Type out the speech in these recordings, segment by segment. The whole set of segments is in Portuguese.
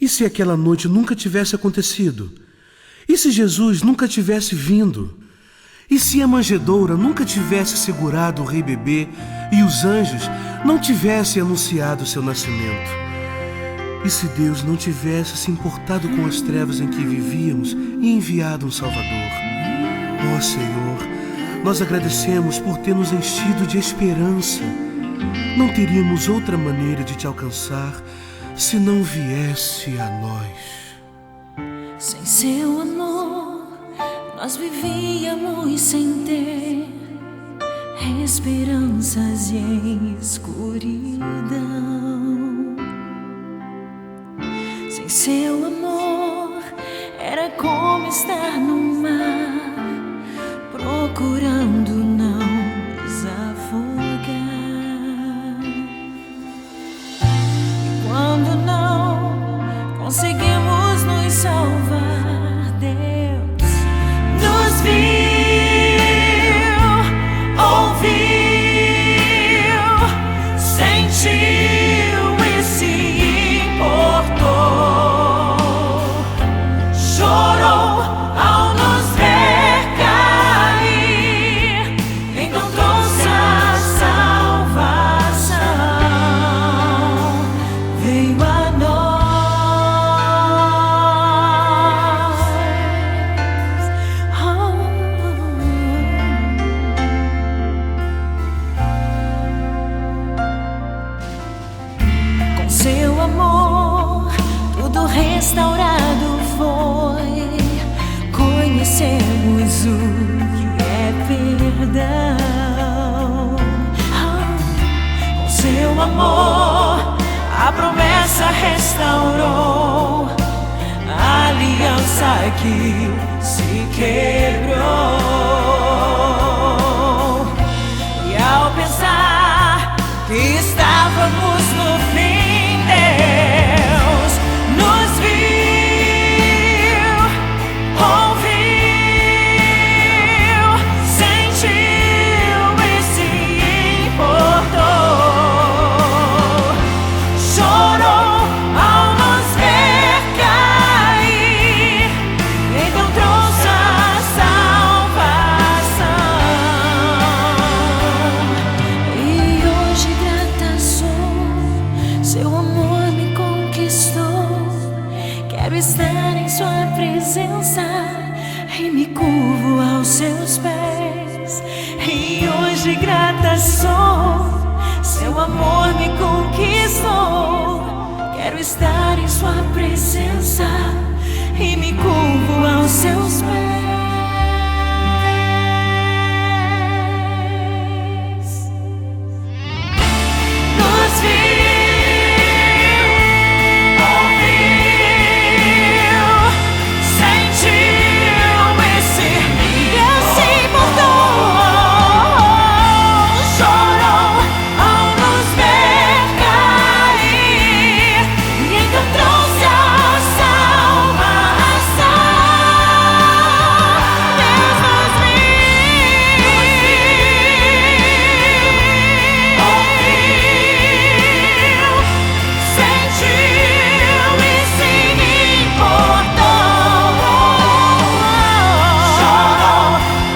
E se aquela noite nunca tivesse acontecido? E se Jesus nunca tivesse vindo? E se a manjedoura nunca tivesse segurado o rei bebê e os anjos não tivessem anunciado seu nascimento? E se Deus não tivesse se importado com as trevas em que vivíamos e enviado um Salvador? Ó Senhor, nós agradecemos por ter nos enchido de esperança. Não teríamos outra maneira de te alcançar se não viesse a nós. Sem seu amor, nós vivíamos sem ter esperanças e escuridão. Sem seu amor, era como estar no mar, procurando não nos afogar. E quando não conseguimos nos salvar, Deus nos viu, ouviu, sentiu e se importou. Chorou ao nos ver cair, então trouxe a salvação, veio a Com seu amor, tudo restaurado foi. Conhecemos o que é perdão. Com seu amor, a promessa restaurou a aliança que se quebrou. E ao pensar que estávamos no fim, Deus nos viu, ouviu, sentiu e se importou. Chorou ao nos ver cair, então trouxe a salvação. E hoje grata sou, seu amor me conquistou. Quero estar em sua presença e me curvo aos seus pés. E hoje grata sou, seu amor me conquistou. Quero estar em sua presença e me curvo aos seus pés. Nos viu, ouviu, sentiu e se importou. Chorou ao nos ver cair, e então trouxe a salvação. Deus nos viu, ouviu, sentiu e se importou. Chorou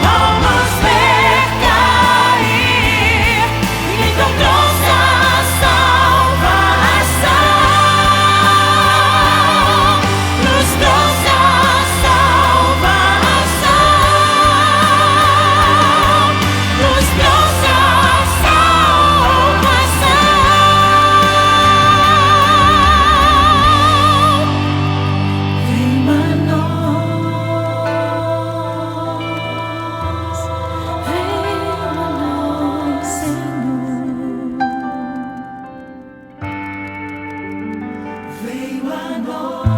ao nos ver cair, e então trouxe a salvação. Nos trouxe a salvação. Nos trouxe a salvação. Veio a nós, Senhor. Veio a nós.